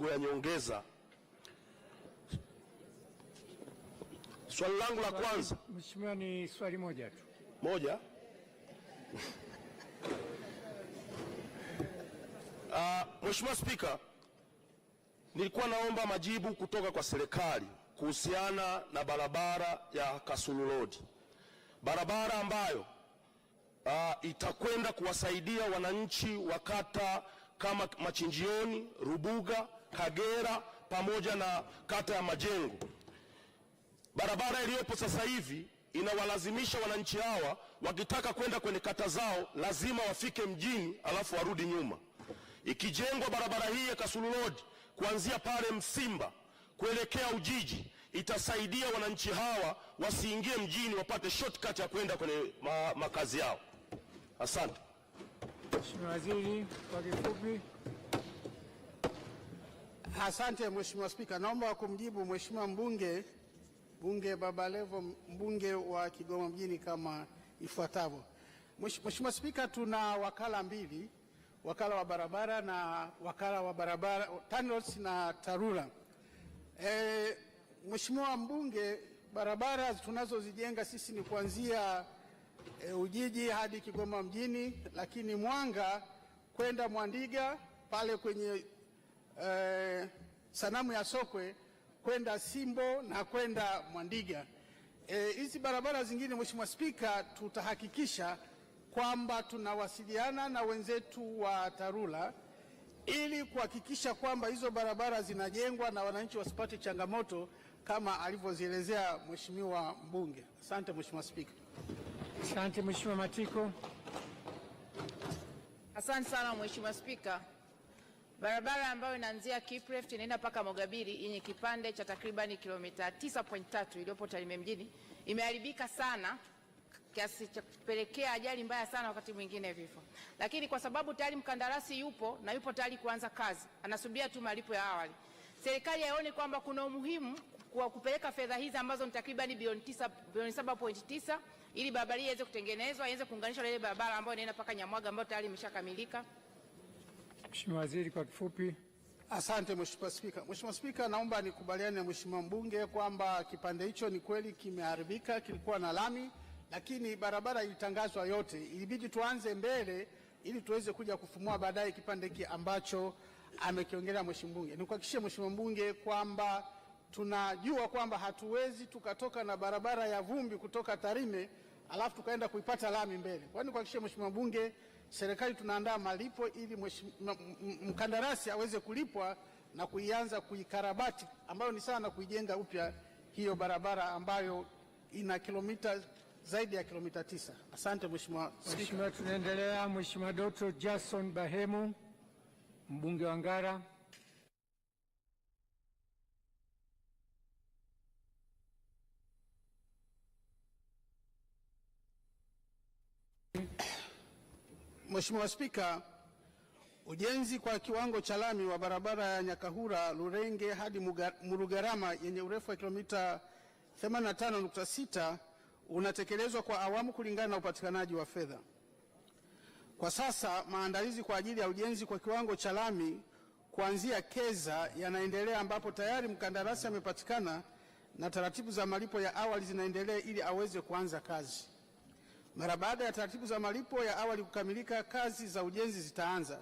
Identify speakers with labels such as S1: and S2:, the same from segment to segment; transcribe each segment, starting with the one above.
S1: madogo ya nyongeza. Swali langu la kwanza,
S2: Mheshimiwa, ni swali moja tu.
S1: Moja. Mheshimiwa Spika, nilikuwa naomba majibu kutoka kwa serikali kuhusiana na barabara ya Kasulu Road, barabara ambayo itakwenda kuwasaidia wananchi wa kata kama Machinjioni, Rubuga, Kagera pamoja na kata ya Majengo. Barabara iliyopo sasa hivi inawalazimisha wananchi hawa wakitaka kwenda kwenye kata zao lazima wafike mjini alafu warudi nyuma. Ikijengwa barabara hii ya Kasulu Road kuanzia pale Msimba kuelekea Ujiji itasaidia wananchi hawa wasiingie mjini, wapate shortcut ya kwenda kwenye makazi yao. Asante.
S2: Mheshimiwa Waziri, kwa kifupi.
S3: Asante Mheshimiwa Spika, naomba kumjibu Mheshimiwa mbunge Baba Levo, mbunge wa Kigoma mjini kama ifuatavyo. Mheshimiwa Spika, tuna wakala mbili, wakala wa barabara na wakala wa barabara TANROADS na TARURA. Mheshimiwa mbunge, barabara tunazozijenga sisi ni kuanzia Ujiji hadi Kigoma mjini, lakini Mwanga kwenda Mwandiga pale kwenye sanamu ya Sokwe kwenda Simbo na kwenda Mwandiga. Hizi barabara zingine Mheshimiwa Spika, tutahakikisha kwamba tunawasiliana na wenzetu wa TARURA ili kuhakikisha kwamba hizo barabara zinajengwa na wananchi wasipate changamoto kama alivyozielezea Mheshimiwa mbunge. Asante Mheshimiwa Spika.
S2: Asante Mheshimiwa Matiko.
S4: Asante sana Mheshimiwa Spika. Barabara ambayo inaanzia Kipreft inaenda mpaka Mogabiri yenye kipande cha takribani kilomita 9.3 iliyopo Tarime mjini imeharibika sana kiasi cha kupelekea ajali mbaya sana, wakati mwingine vifo. Lakini kwa sababu tayari mkandarasi yupo na yupo tayari kuanza kazi, anasubiria tu malipo ya awali, serikali haioni kwamba kuna umuhimu kwa kupeleka fedha hizi ambazo ni takribani bilioni 7.9 ili barabara iweze kutengenezwa, iweze kuunganishwa na ile barabara ambayo inaenda mpaka Nyamwaga ambayo tayari imeshakamilika.
S2: Mheshimiwa Waziri, kwa kifupi.
S3: Asante Mheshimiwa Spika. Mheshimiwa Spika, naomba nikubaliane na Mheshimiwa mbunge kwamba kipande hicho ni kweli kimeharibika, kilikuwa na lami, lakini barabara ilitangazwa yote. Ilibidi tuanze mbele ili tuweze kuja kufumua baadaye kipande hiki ambacho amekiongelea Mheshimiwa mbunge. Nikuhakikishie Mheshimiwa mbunge kwamba tunajua kwamba hatuwezi tukatoka na barabara ya vumbi kutoka Tarime alafu tukaenda kuipata lami mbele. Kwa hiyo nikuhakikishie Mheshimiwa mbunge, serikali tunaandaa malipo ili mkandarasi aweze kulipwa na kuianza kuikarabati, ambayo ni sana kuijenga upya hiyo barabara ambayo ina kilomita zaidi ya kilomita 9. Asante Mheshimiwa Spika.
S2: Mheshimiwa, tunaendelea. Mheshimiwa Dr. Jason Bahemu, mbunge wa Ngara.
S3: Mheshimiwa Spika, ujenzi kwa kiwango cha lami wa barabara ya Nyakahura Lurenge hadi Murugarama yenye urefu wa kilomita 85.6 unatekelezwa kwa awamu kulingana na upatikanaji wa fedha. Kwa sasa maandalizi kwa ajili ya ujenzi kwa kiwango cha lami kuanzia Keza yanaendelea, ambapo tayari mkandarasi amepatikana na taratibu za malipo ya awali zinaendelea ili aweze kuanza kazi. Mara baada ya taratibu za malipo ya awali kukamilika, kazi za ujenzi zitaanza.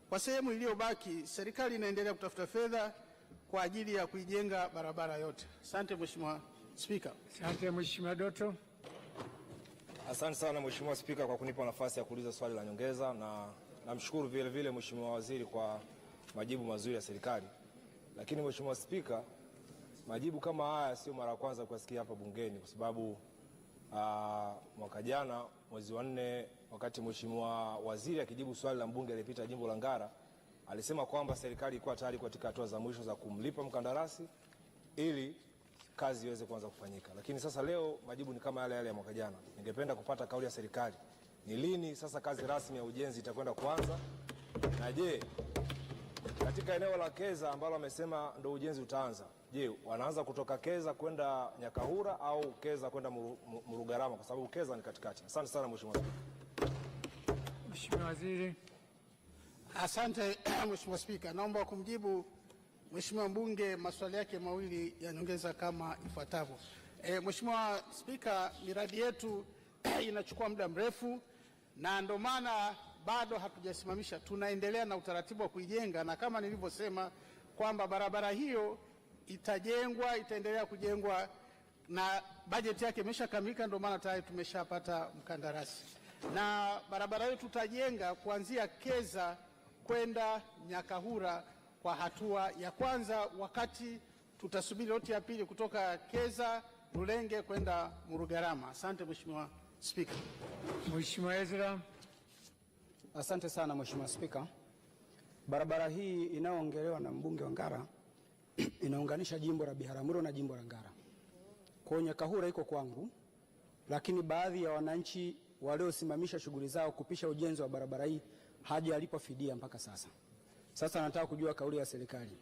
S3: Kwa sehemu iliyobaki, serikali inaendelea kutafuta fedha kwa ajili ya kuijenga barabara yote. Asante Mheshimiwa Spika.
S2: Asante Mheshimiwa Doto.
S5: Asante sana Mheshimiwa Spika kwa kunipa nafasi ya kuuliza swali la nyongeza, na namshukuru vile vile Mheshimiwa Waziri kwa majibu mazuri ya serikali. Lakini Mheshimiwa Spika, majibu kama haya sio mara ya kwanza kusikia hapa bungeni, kwa sababu mwaka jana mwezi wa 4 wakati Mheshimiwa Waziri akijibu swali la mbunge aliyepita jimbo la Ngara alisema kwamba serikali ilikuwa tayari katika hatua za mwisho za kumlipa mkandarasi ili kazi iweze kuanza kufanyika. Lakini sasa leo majibu ni kama yale yale ya mwaka jana. Ningependa kupata kauli ya serikali. Ni lini sasa kazi rasmi ya ujenzi itakwenda kuanza? Na je, katika eneo la Keza ambalo wamesema ndio ujenzi utaanza, je, wanaanza kutoka Keza kwenda Nyakahura au Keza kwenda Murugarama, kwa sababu Keza ni katikati? Asante sana Mheshimiwa Spika.
S2: Mheshimiwa Waziri.
S3: Asante Mheshimiwa Spika, naomba kumjibu Mheshimiwa mbunge maswali yake mawili ya nyongeza kama ifuatavyo. Mheshimiwa Spika, miradi yetu inachukua muda mrefu na ndio maana bado hatujasimamisha, tunaendelea na utaratibu wa kuijenga, na kama nilivyosema kwamba barabara hiyo itajengwa, itaendelea kujengwa na bajeti yake imeshakamilika, ndio maana tayari tumeshapata mkandarasi. Na barabara hiyo tutajenga kuanzia Keza kwenda Nyakahura kwa hatua ya kwanza, wakati tutasubiri loti ya pili kutoka Keza Rulenge kwenda Murugarama. Asante Mheshimiwa Spika.
S2: Mheshimiwa Ezra.
S6: Asante sana Mheshimiwa Spika. Barabara hii inayoongelewa na mbunge wa Ngara inaunganisha jimbo la Biharamulo na jimbo la Ngara. Kwa Nyakahura iko kwangu, lakini baadhi ya wananchi waliosimamisha shughuli zao kupisha ujenzi wa barabara hii hajalipa fidia mpaka sasa. Sasa nataka kujua kauli ya serikali.